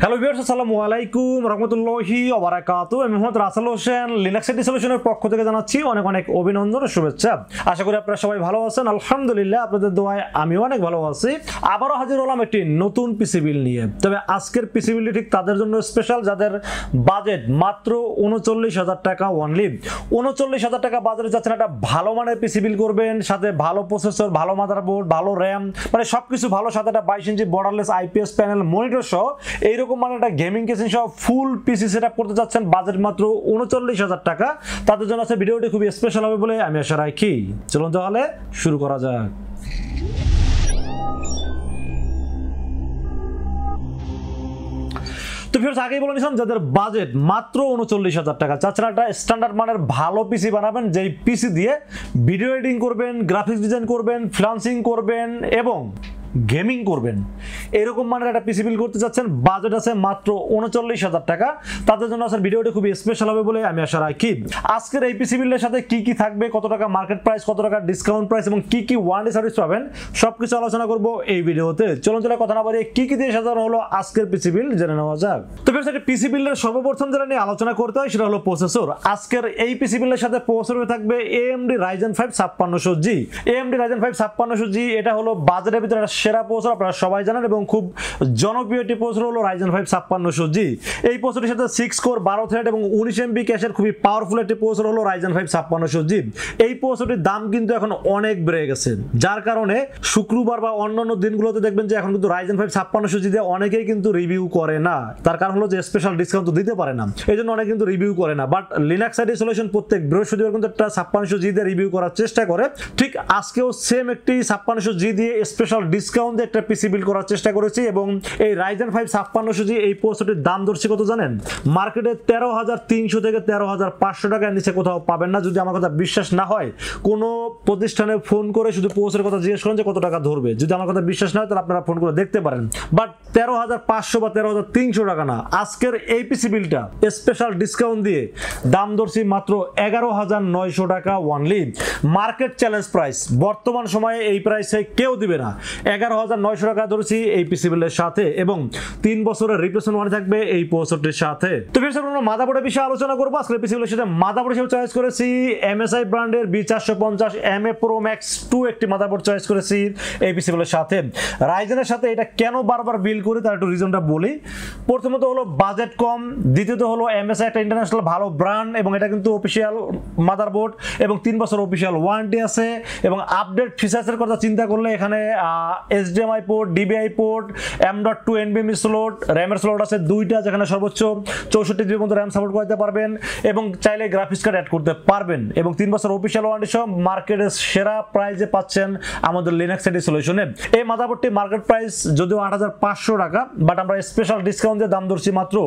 Hello viewers, আসসালামু আলাইকুম রাহমাতুল্লাহি ওয়া বারাকাতুহু। আমি মোহাম্মদ রাসেল হোসেন লিনাক্স সলিউশনের পক্ষ থেকে জানাচ্ছি অনেক অনেক অভিনন্দন ও শুভেচ্ছা। আশা করি আপনারা সবাই ভালো আছেন। আলহামদুলিল্লাহ, আপনাদের দোয়ায় আমিও অনেক ভালো আছি। আবারও হাজির হলাম একটি নতুন পিসি বিল নিয়ে। তবে আজকের পিসি বিলটি ঠিক তাদের জন্য স্পেশাল যাদের বাজেট মাত্র ৩৯,০০০ টাকা অনলি। ৩৯,০০০ টাকা বাজারে যাচ্ছেন একটা ভালো মানের পিসি বিল করবেন, সাথে ভালো প্রসেসর, ভালো মাদারবোর্ড, ভালো র্যাম, মানে সবকিছু ভালো, সাথে একটা 22 ইঞ্চি বর্ডারলেস আইপিএস প্যানেল মনিটর সহ এইরকম মানে একটা গেমিং কেসিং সহ ফুল পিসি সেটআপ করতে যাচ্ছেন, বাজেট মাত্র ৩৯,০০০ টাকা। তাদের জন্য আছে ভিডিওটি খুবই স্পেশাল হবে বলে আমি আশা রাখি। চলুন তাহলে শুরু করা যাক। তো ভিউয়ার্স, আগেই বলে নিয়েছিলাম যাদের বাজেট মাত্র ৩৯,০০০ টাকা, চাচ্ছেন একটা স্ট্যান্ডার্ড মানের ভালো পিসি বানাবেন, যেই পিসি দিয়ে ভিডিও এডিটিং করবেন, গ্রাফিক্স ডিজাইন করবেন, ফ্রিল্যান্সিং করবেন এবং গেমিং করবেন, এরকম মানের একটা পিসি বিল করতে যাচ্ছেন, বাজেট আছে মাত্র ৩৯,০০০ টাকা। তাদের জন্য আসলে ভিডিওটি খুবই স্পেশাল হবে বলে আমি আশা রাখি। আজকের এই পিসি বিলের সাথে কি কি থাকবে, কত টাকা মার্কেট প্রাইস, কত টাকা ডিসকাউন্ট প্রাইস এবং কি কি ওয়ারেন্টি সার্ভিস পাবেন, সবকিছু আলোচনা করব এই ভিডিওতে। চলুন কথা না বাড়িয়ে কি কি দিয়ে সাজানো হলো আজকের পিসি বিল জেনে নেওয়া যাক। তো ফ্রেন্ডস, একটা পিসি বিলের সর্বপ্রথম যেটা নিয়ে আলোচনা করতে হয় সেটা হলো প্রসেসর। আজকের এই পিসি বিলের সাথে প্রসেসর থাকবে AMD Ryzen 5 5600G। AMD Ryzen 5 5600G এটা হলো বাজেটের ভিতরে একটা সেরা প্রসেসর, আপনারা সবাই জানেন, এবং খুব জনপ্রিয় একটি প্রসেসর হলো Ryzen 5 5600G। এই প্রসেসরের সাথে 6 কোর 12 থ্রেড এবং 19 MB ক্যাশের খুবই পাওয়ারফুল একটি প্রসেসর হলো Ryzen 5 5600G। এই প্রসেসরটির দাম কিন্তু এখন অনেক বেড়ে গেছে, যার কারণে শুক্রবার বা অন্যান্য দিনগুলোতে দেখবেন যে এখন কিন্তু Ryzen 5 5600G দিয়ে অনেকেই কিন্তু রিভিউ করে না। তার কারণ হলো যে স্পেশাল ডিসকাউন্ট তো দিতে পারে না, এই জন্য অনেকে কিন্তু রিভিউ করে না। বাট লিনাক্স সলিউশন প্রত্যেক বৃহস্পতিবার কিন্তু একটা 5600G দিয়ে রিভিউ করার চেষ্টা করে। ঠিক আজকেও সেম একটি 5600G দিয়ে স্পেশাল ডিসকাউন্ট দিয়ে একটা পিসি বিল করার চেষ্টা করেছি, এবং এই Ryzen 5 5600G এই প্রসেসরটির দাম ধরছি কত জানেন? মার্কেটে 13,300 থেকে 13,500 টাকার নিচে কোথাও পাবেন না। যদি আমার কথা বিশ্বাস না হয়, কোনো প্রতিষ্ঠানে ফোন করে শুধু প্রসেসরের কথা জিজ্ঞেস করেন যে কত টাকা ধরবে, যদি আমার কথা বিশ্বাস না হয় তাহলে আপনারা ফোন করে দেখতে পারেন। বাট 13,500 বা 13,300 টাকা না, আজকের এই পিসি বিলটা স্পেশাল ডিসকাউন্ট দিয়ে দাম ধরছি মাত্র 11,900 টাকা অনলি। মার্কেট চ্যালেঞ্জ প্রাইস, বর্তমান সময়ে এই প্রাইসে কেউ দিবে না। 11,900 টাকা ধরেছি এই পিসি বিলের সাথে, এবং 3 বছরের রিপ্লেসমেন্ট ওয়ারেন্টি থাকবে এই প্রসেসরটির সাথে। তো ফ্রেন্ডস, আমরা মাদারবোর্ডের বিষয়ে আলোচনা করব। আজকের পিসি বিলের সাথে মাদারবোর্ড হিসেবে চয়েস করেছি MSI ব্র্যান্ডের B450 MA Pro Max 2 একটি মাদারবোর্ড চয়েস করেছি এই পিসি বিলের সাথে। রাইজেনের সাথে এটা কেন বারবার বিল করি তার একটু রিজনটা বলি। প্রথমত হলো বাজেট কম, দ্বিতীয়ত হলো MSI একটা ইন্টারন্যাশনাল ভালো ব্র্যান্ড, এবং এটা কিন্তু অফিসিয়াল মাদারবোর্ড এবং 3 বছর অফিসিয়াল ওয়ারেন্টি আছে, এবং আপডেট ফিচার্সের কথা চিন্তা করলে এখানে HDMI port, DVI port, M.2 NVMe slot, র্যামের স্লট আছে 2টা, যেখানে সর্বোচ্চ 64 GB পর্যন্ত র্যাম সাপোর্ট করতে পারবেন, এবং চাইলে গ্রাফিক্স কার্ড অ্যাড করতে পারবেন, এবং 3 বছর অফিসিয়াল ওয়ারেন্টি সহ মার্কেটের সেরা প্রাইসে পাচ্ছেন আমাদের লিনাক্স সলিউশনে। এই মাদারবোর্ডটি মার্কেট প্রাইস যদিও 8,500 টাকা, বাট আমরা স্পেশাল ডিসকাউন্ট দিয়ে দাম ধরছি মাত্র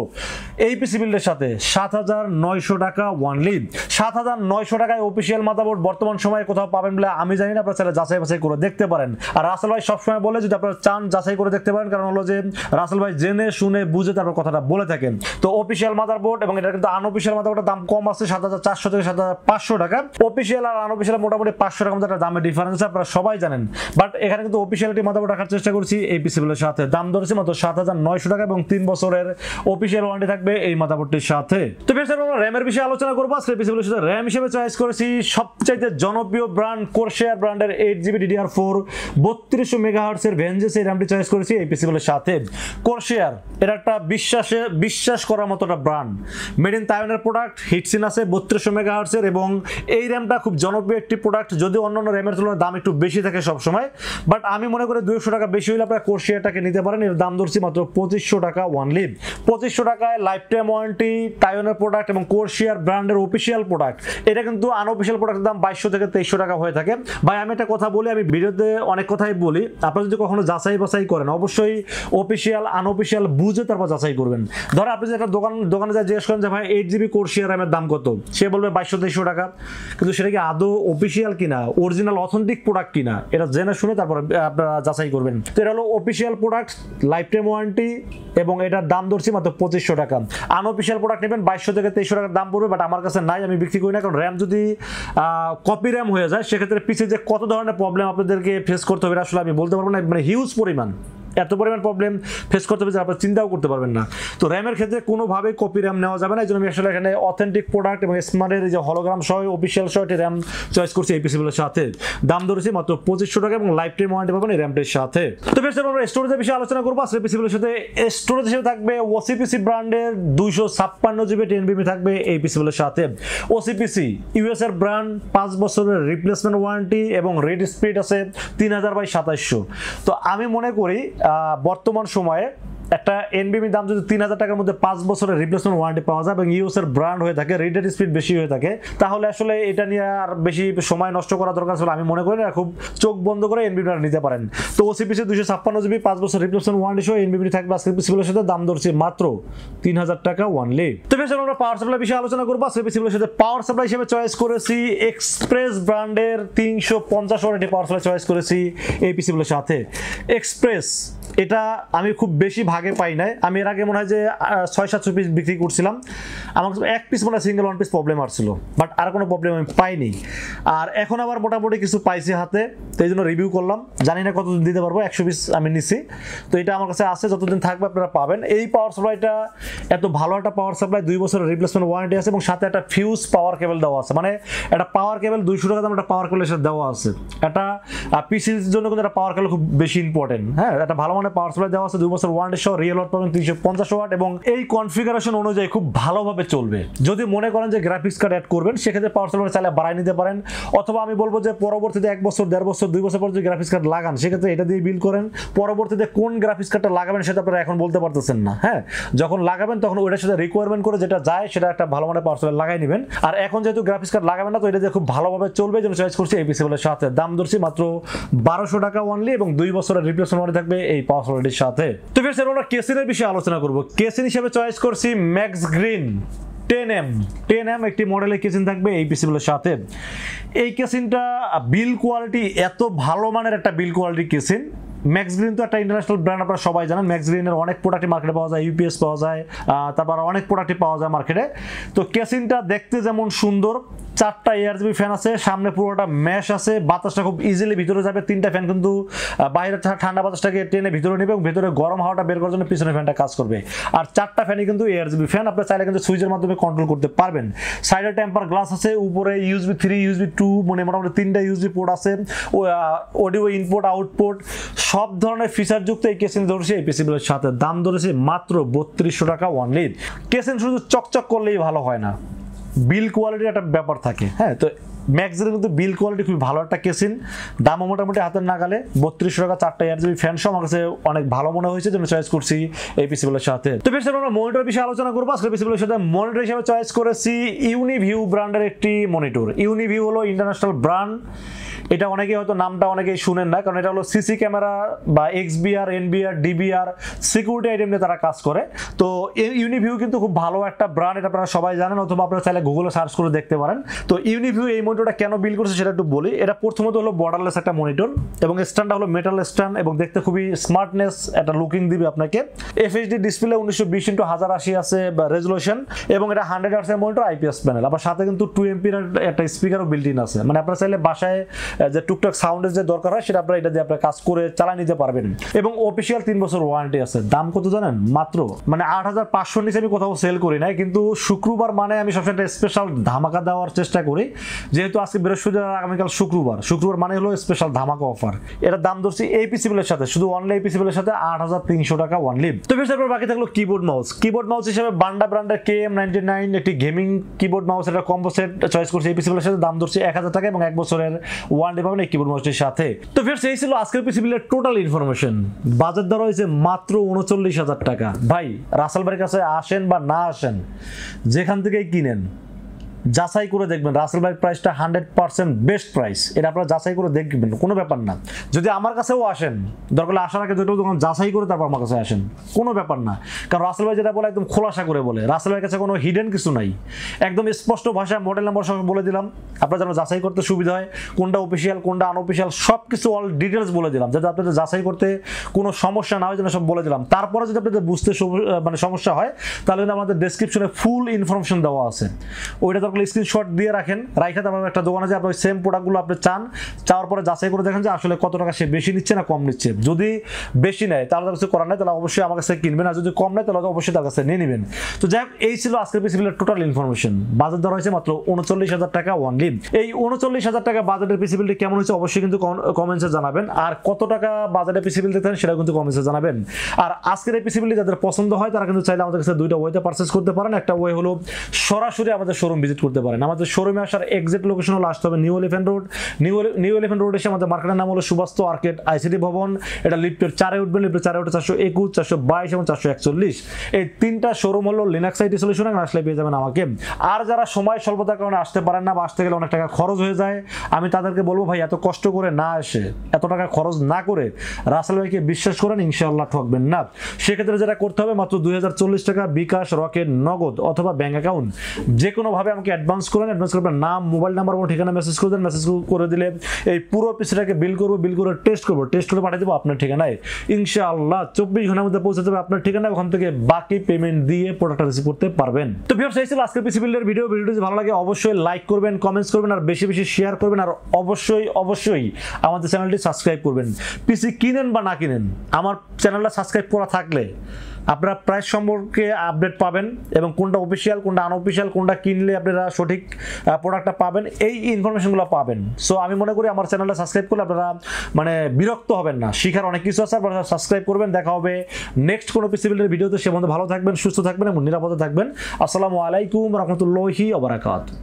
এই পিসি বিলের সাথে 7,900 টাকা অনলি। 7,900 টাকায় অফিসিয়াল মাদারবোর্ড বর্তমান সময়ে কোথাও পাবেন বলে আমি জানি না, আপনারা চাইলে যাচাই বাছাই করে দেখতে পারেন। আর রাসেল ভাই সবসময় বলে যদি আপনারা চান যাচাই করে দেখতে পারেন, কারণ হলো যে রাসেল ভাই জেনে শুনে বুঝে তারপর কথাটা বলে থাকেন। তো অফিসিয়াল মাদারবোর্ড, এবং এটা কিন্তু আনঅফিসিয়াল মাদারবোর্ডের দাম কম আছে 7,400 থেকে 7,500 টাকা। অফিসিয়াল আর আনঅফিসিয়াল মোটামুটি 500 টাকার মতো একটা দামের ডিফারেন্স আছে, আপনারা সবাই জানেন। বাট এখানে কিন্তু অফিসিয়ালিটি মাদারবোর্ড রাখার চেষ্টা করছি এই পিসি বিলের সাথে। দাম ধরেছি মাত্র 7,900 টাকা, এবং 3 বছরের অফিসিয়াল ওয়ারেন্টি থাকবে এই মাদারবোর্ডটির সাথে। তো ফ্রেন্ডস, আমরা র্যামের বিষয়ে আলোচনা করব। আজকে পিসি বিলের সাথে র্যাম হিসেবে চয়েস করেছি সবচাইতে জনপ্রিয় ব্র্যান্ড Corsair ব্র্যান্ডের 8GB DDR4 3200 MHz এর ভেঞ্জেস এই র্যামটি চয়েস করেছি এই পিসি বিলের সাথে। Corsair এটা একটা বিশ্বাস করার মতো একটা ব্র্যান্ড, মেড ইন তাইওয়ানের প্রোডাক্ট, হিটসিন আছে 3200 MHz এর, এবং এই র্যামটা খুব জনপ্রিয় একটি প্রোডাক্ট, যদিও অন্যান্য র্যামের তুলনায় দাম একটু বেশি থাকে সবসময়। বাট আমি মনে করি 200 টাকা বেশি হলে আপনারা Corsairটাকে নিতে পারেন। এর দাম ধরছি মাত্র 2500 টাকা অনলি। 2500 টাকায় লাইফ টাইম ওয়ারেন্টি, তাইওয়ানের প্রোডাক্ট এবং Corsair ব্র্যান্ডের অফিসিয়াল প্রোডাক্ট। এটা কিন্তু আনঅফিসিয়াল প্রোডাক্টের দাম 2200 থেকে 2300 টাকা হয়ে থাকে। ভাই, আমি একটা কথা বলি, আমি ভিডিওতে অনেক কথাই বলি, আপনারা যদি কখনো যাচাই বাছাই করেন অবশ্যই অফিসিয়াল আনঅফিসিয়াল বুঝে তারপর যাচাই করবেন। ধরো আপনি যে একটা দোকানে যা জিজ্ঞেস করেন যে ভাই 8GB Corsair র্যামের দাম কত, সে বলবে 2200-2300 টাকা, কিন্তু সেটা কি আদৌ অফিসিয়াল কিনা, অরিজিনাল অথেন্টিক প্রোডাক্ট কিনা, এটা জেনে শুনে তারপর আপনারা যাচাই করবেন। তো এটা হলো official product, life time warranty, এবং এটার দাম ধরছি মাত্র 2500 টাকা। আনঅফিসিয়াল প্রোডাক্ট নেবেন 2200 থেকে 2300 টাকার দাম পড়বে, বাট আমার কাছে নাই, আমি বিক্রি করি না। কারণ র্যাম যদি কপি র্যাম হয়ে যায় সেক্ষেত্রে পিসি যে কত ধরনের প্রবলেম আপনাদেরকে ফেস করতে হবে আসলে আমি বলতে পারবো না, মানে হিউজ পরিমাণ। এত পরিমাণ প্রবলেম ফেস করতে হবে যে আপনারা চিন্তাও করতে পারবেন না। তো র্যামের ক্ষেত্রে কোনোভাবেই কপি র্যাম নেওয়া যাবে না, এই জন্য আমি আসলে এখানে অথেন্টিক প্রোডাক্ট এবং স্মার্টের যে হলোগ্রাম সহ অফিসিয়াল সহ একটি র্যাম চয়েস করছি এই পিসিগুলোর সাথে। দাম ধরেছি মাত্র 2500 টাকা এবং লাইফ টাইম ওয়ারেন্টি পাবেন এই র্যামটির সাথে। তো বেশ আমরা স্টোরেজের বিষয়ে আলোচনা করবো। আসলে পিসিগুলোর সাথে স্টোরেজ হিসেবে থাকবে OCPC ব্র্যান্ডের 256 GB NVMe থাকবে এই পিসিগুলোর সাথে। OCPC ইউএস এর ব্র্যান্ড, 5 বছরের রিপ্লেসমেন্ট ওয়ারেন্টি এবং রিড স্পিড আছে 3000/2700। তো আমি মনে করি বর্তমান সময়ে একটা NVMe দাম যদি 3000 টাকার মধ্যে 5 বছরের রিপ্লেসমেন্ট ওয়ারেন্টি পাওয়া যায় এবং ইউএস এর ব্র্যান্ড হয়ে থাকে, রিডেড স্পিড বেশি হয়ে থাকে, তাহলে আসলে এটা নিয়ে আর বেশি সময় নষ্ট করা দরকার ছিল আমি মনে করি না। খুব চোখ বন্ধ করে NVMe নিতে পারেন। তো OCPC 256 GB 5 বছর রিপ্লেসমেন্ট ওয়ারেন্টি সহ NVMe থাকবে আজকের পিসিগুলোর সাথে। দাম ধরছি মাত্র 3000 টাকা অনলি। তো বেশ আমরা পাওয়ার সাপ্লাই বিষয়ে আলোচনা করবো। আজকের পিসিগুলোর সাথে পাওয়ার সাপ্লাই হিসেবে চয়েস করেছি Xpress ব্র্যান্ডের 350 ওয়াটের পাওয়ার সাপ্লাই চয়েস করেছি এই পিসিগুলোর সাথে। Xpress এটা আমি খুব বেশি ভাগে পাই নাই, আমি এর আগে মনে হয় যে 600-700 পিস বিক্রি করছিলাম, আমার এক পিস মনে হয় সিঙ্গেল ওয়ান পিস প্রবলেম আসছিল, বাট আর কোনো প্রবলেম আমি পাইনি। আর এখন আবার মোটামুটি কিছু পাইছি হাতে, তো এই জন্য রিভিউ করলাম। জানি না কতদিন দিতে পারবো, 100 পিস আমি নিছি, তো এটা আমার কাছে আছে, যতদিন থাকবে আপনারা পাবেন। এই পাওয়ার সাপ্লাইটা এত ভালো একটা পাওয়ার সাপ্লাই, 2 বছরের রিপ্লেসমেন্ট ওয়ারেন্টি আছে এবং সাথে একটা ফিউজ পাওয়ার কেবল দেওয়া আছে, মানে একটা পাওয়ার কেবল 200 টাকা দাম একটা পাওয়ার কেবলের সাথে দেওয়া আছে। একটা পিসির জন্য কিন্তু একটা পাওয়ার কেবল খুব বেশি ইম্পর্টেন্ট। হ্যাঁ, একটা ভালো মানে পাওয়ার সাপ্লাই দেওয়া আছে, 2 বছর ওয়ারেন্টি সহ, রিয়েল ওয়াট পাবেন 350 ওয়াট এবং এই কনফিগারেশন অনুযায়ী খুব ভালোভাবে চলবে। যদি মনে করেন যে গ্রাফিক্স কার্ড অ্যাড করবেন, সেক্ষেত্রে পাওয়ার সাপ্লাই চাইলে বাড়াই নিতে পারেন, অথবা আমি বলবো যে পরবর্তীতে 1 বছর, 1.5 বছর, 2 বছর পর যদি গ্রাফিক্স কার্ড লাগান, সেক্ষেত্রে এটা দিয়ে বিল করেন। পরবর্তীতে কোন গ্রাফিক্স কার্ডটা লাগাবেন সেটা আপনারা এখন বলতে পারতেছেন না। হ্যাঁ, যখন লাগাবেন তখন ওইটার সাথে রিকোয়ারমেন্ট করে যেটা যায় সেটা একটা ভালো মানে পাওয়ার সাপ্লাই লাগাই নেবেন। আর এখন যেহেতু গ্রাফিক্স কার্ড লাগাবেন না, তো এটা দিয়ে খুব ভালোভাবে চলবে, যেন চয়েস করছি এই পিসিগুলোর সাথে। দাম ধরছি মাত্র 1200 টাকা অনলি এবং 2 বছরের রিপ্লেসমেন্ট ওয়ারেন্টি থাকবে এই পাওয়ার সাপ্লাইটির সাথে। তো ফির আমরা কেসিনের বিষয়ে আলোচনা করব। কেসিন হিসেবে চয়েস করছি MaxGreen 10M একটি মডেলের কেসিন থাকবে এই পিসিগুলোর সাথে। এই কেসিনটা বিল কোয়ালিটি এত ভালো মানের একটা বিল কোয়ালিটি কেসিন। MaxGreen তো একটা ইন্টারন্যাশনাল ব্র্যান্ড, আপনারা সবাই জানেন। MaxGreen-এর অনেক প্রোডাক্ট মার্কেটে পাওয়া যায়, ইউপিএস পাওয়া যায়, তারপর অনেক প্রোডাক্ট পাওয়া যায় মার্কেটে। তো কেসিনটা দেখতে যেমন সুন্দর, 4টা ARGB ফ্যান আছে, সামনে পুরোটা ম্যাশ আছে, বাতাসটা খুব ইজিলি ভিতরে যাবে। 3টা ফ্যান কিন্তু বাইরে ঠান্ডা বাতাসটাকে টেনে ভিতরে নেবে এবং ভিতরে গরম হাওয়াটা বের করার জন্য পিছনে ফ্যানটা কাজ করবে। আর 4টা ফ্যানই কিন্তু ARGB ফ্যান, আপনারা চাইলে কিন্তু সুইচের মাধ্যমে কন্ট্রোল করতে পারবেন। সাইডে টেম্পার গ্লাস আছে, উপরে USB 3, USB 2, মানে মোটামুটি 3টা USB পোর্ট আছে, অডিও ইনপুট আউটপুট সব ধরনের ফিচার যুক্ত এই কেসিন ধরেছে এই পিসিগুলোর সাথে। দাম ধরেছে মাত্র 3200 টাকা অনলি। কেসিন শুধু চকচক করলেই ভালো হয় না, বিল কোয়ালিটির একটা ব্যাপার থাকে। হ্যাঁ, তো MaxGreen কিন্তু বিল কোয়ালিটি খুবই ভালো একটা কেসিন, দামও মোটামুটি হাতের নাগালে। 3200 টাকা, 4টা ARGB ফ্যান সহ আমার কাছে অনেক ভালো মনে হয়েছে, যেন চয়েস করছি এই পিসিগুলোর সাথে। তো বেশ আমরা মনিটর বিষয়ে আলোচনা করবো। আজকে পিসিগুলোর সাথে মনিটর হিসেবে চয়েস করেছি Uniview ব্র্যান্ডের একটি মনিটর। Uniview হলো ইন্টারন্যাশনাল ব্র্যান্ড, এটা অনেকেই হয়তো নামটা অনেকেই শুনেন না, কারণ এটা হলো সিসি ক্যামেরা বা XBR, NBR, DBR security item নিয়ে তারা কাজ করে। তো Uniview কিন্তু খুব ভালো একটা ব্র্যান্ড, এটা আপনারা সবাই জানেন, অথবা আপনারা চাইলে গুগলে সার্চ করে দেখতে পারেন। তো Uniview এই মনিটরটা কেন বিল করছে সেটা একটু বলি। এটা প্রথমত হলো বর্ডারলেস একটা মনিটর এবং স্ট্যান্ডটা হলো মেটাল স্ট্যান্ড এবং দেখতে খুবই স্মার্টনেস একটা লুকিং দিবে আপনাকে। FHD ডিসপ্লে 1920x1080 আছে রেজলিউশন এবং এটা 100 Hz এর মনিটর, IPS প্যানেল, আবার সাথে কিন্তু 2 MP এর একটা স্পিকারও বিল্ট ইন আছে। মানে আপনারা চাইলে বাসায় যে টুকটাক সাউন্ডের যে দরকার হয় সেটা আপনারা এটা দিয়ে আপনারা কাজ করে চালা নিতে পারবেন। এবং অফিসিয়াল 3 বছর ওয়ারেন্টি আছে। দাম কত জানেন? মাত্র মানে 8500 নিচে আমি কোথাও সেল করি না, কিন্তু শুক্রবার মানে আমি সবসময় একটা স্পেশাল ধামাকা দেওয়ার চেষ্টা করি। যেহেতু আজকে বৃহস্পতিবার, আগামীকাল শুক্রবার মানে হলো স্পেশাল ধামাকা অফার। এটার দাম ধরছি এই পিসিবিলের সাথে, শুধু অনলি এই পিসিবিলের সাথে 8300 টাকা অনলি। তো বেশ, তারপর বাকি থাকলো কিবোর্ড মাউস। কিবোর্ড মাউস হিসেবে বান্ডা ব্র্যান্ডের KM99 একটি গেমিং কিবোর্ড মাউস, এটা কম্বো সেট চয়েস করছি এই পিসিবিলের সাথে। দাম ধরছি 1000 টাকা এবং 1 বছরের ওয়ারেন্টি পাবেন এই কিবোর্ড মাউসটির সাথে। তো ফ্রেন্ডস, এই ছিল আজকের পিসিবিলের টোটাল ইনফরমেশন। বাজেট ধরা হয়েছে মাত্র 39,000 টাকা। ভাই, রাসেল ভাইয়ের কাছে আসেন বা না আসেন, যেখান থেকেই কিনেন, যাচাই করে দেখবেন রাসেল ভাইয়ের প্রাইসটা 100% বেস্ট প্রাইস। এটা আপনারা যাচাই করে দেখবেন, কোনো ব্যাপার না। যদি আমার কাছেও আসেন, দরকার হলে আসার আগে দুটো দোকান যাচাই করে তারপর আমার কাছে আসেন, কোনো ব্যাপার না। কারণ রাসেল ভাই যেটা বলে একদম খোলাসা করে বলে। রাসেল ভাইয়ের কাছে কোনো হিডেন কিছু নাই, একদম স্পষ্ট ভাষায় মডেল নাম্বার সব বলে দিলাম। আপনারা যেন যাচাই করতে সুবিধা হয়, কোনটা অফিসিয়াল কোনটা আনঅফিসিয়াল সব কিছু অল ডিটেলস বলে দিলাম, যাতে আপনাদের যাচাই করতে কোনো সমস্যা না হয়, যেন সব বলে দিলাম। তারপরে যদি আপনাদের বুঝতে মানে সমস্যা হয়, তাহলে কিন্তু আমাদের ডেসক্রিপশনে ফুল ইনফরমেশন দেওয়া আছে, ওইটা দরকার স্ক্রিনশট দিয়ে রাখেন, রাইখা তারপর একটা দোকানে যে আপনি সেম প্রোডাক্টগুলো আপনি চান, চাওয়ার পরে যাচাই করে দেখেন যে আসলে কত টাকা সে বেশি নিচ্ছে না কম নিচ্ছে। যদি বেশি নেয় তাহলে তার কিছু করার নাই, তাহলে অবশ্যই আমার কাছে কিনবেন, আর যদি কম নেয় তাহলে অবশ্যই তার কাছে নিয়ে নেবেন। তো যাই হোক, এই ছিল আজকের পিসি বিলের টোটাল ইনফরমেশন। বাজেট ধরা হয়েছে মাত্র 39,000 টাকা ওনলি। এই 39,000 টাকা বাজেটের পিসি বিলটি কেমন হয়েছে অবশ্যই কিন্তু কমেন্টসে জানাবেন, আর কত টাকা বাজেটের পিসি বিল দেখতেন সেটা কিন্তু কমেন্টসে জানাবেন। আর আজকের এই পিসি বিলটি যাদের পছন্দ হয় তারা কিন্তু চাইলে আমাদের কাছে দুইটা ওয়েতে পারচেজ করতে পারেন। একটা ওয়ে হলো সরাসরি আমাদের শোরুম ভিজিট করতে পারেন। আমাদের শোরুমে আসার এক্সাক্ট লোকেশন হলো আসতে হবে new elephant road. New elephant road এসে আমাদের মার্কেটের নাম হলো সুবাস্তু আর্কেড আইসিটি ভবন। এটা লিফটের 4-এ উঠবেন, লিফটের 4-এ উঠে 421, 422 এবং 441। এই তিনটা শোরুম হলো লিনাক্স আইটি সলিউশন, আসলে পেয়ে যাবেন আমাকে। আর যারা সময় স্বল্পতার কারণে আসতে পারেন না বা আসতে গেলে অনেক টাকা খরচ হয়ে যায়, আমি তাদেরকে বলবো ভাই এত কষ্ট করে না এসে, এত টাকা খরচ না করে রাসেল ভাইকে বিশ্বাস করেন, ইনশাআল্লাহ ঠকবেন না। সেক্ষেত্রে যেটা করতে হবে মাত্র 2040 টাকা বিকাশ, রকেট, নগদ অথবা ব্যাংক অ্যাকাউন্ট যে কোনোভাবে আমাকে অ্যাডভান্স করেন। অ্যাডভান্স করবেন নাম, মোবাইল নাম্বার এবং ঠিকানা মেসেজ করে দেন। মেসেজ করে দিলে এই পুরো পিসিটাকে বিল করবো, বিল করে টেস্ট করবো, টেস্ট করে পাঠিয়ে দেবো আপনার ঠিকানায়। ইনশাআল্লাহ 24 ঘন্টার মধ্যে পৌঁছে দেবে আপনার ঠিকানায়। ওখান থেকে বাকি পেমেন্ট দিয়ে প্রোডাক্টটা রিসিভ করতে পারবেন। তো ভিউয়ার্স, এই ছিল আজকের পিসি বিল্ডের ভিডিওটি যদি ভালো লাগে অবশ্যই লাইক করবেন, কমেন্টস করবেন, আর বেশি বেশি শেয়ার করবেন, আর অবশ্যই আমাদের চ্যানেলটি সাবস্ক্রাইব করবেন। পিসি কিনেন বা না কিনেন, আমার চ্যানেলটা সাবস্ক্রাইব করা থাকলে আপনারা প্রাইস সম্পর্কে আপডেট পাবেন এবং কোনটা অফিসিয়াল, কোনটা আনঅফিসিয়াল, কোনটা কিনলে আপনারা সঠিক প্রোডাক্টটা পাবেন, এই ইনফরমেশনগুলো পাবেন। সো আমি মনে করি আমার চ্যানেলটা সাবস্ক্রাইব করলে আপনারা মানে বিরক্ত হবেন না, শিখার অনেক কিছু আছে। আপনারা সাবস্ক্রাইব করবেন। দেখা হবে নেক্সট কোনো পিসি বিল্ডের ভিডিওতে। সে মধ্যে ভালো থাকবেন, সুস্থ থাকবেন এবং নিরাপদে থাকবেন। আসসালামু আলাইকুম রহমতুল্লাহি ওয়া বারাকাতুহু।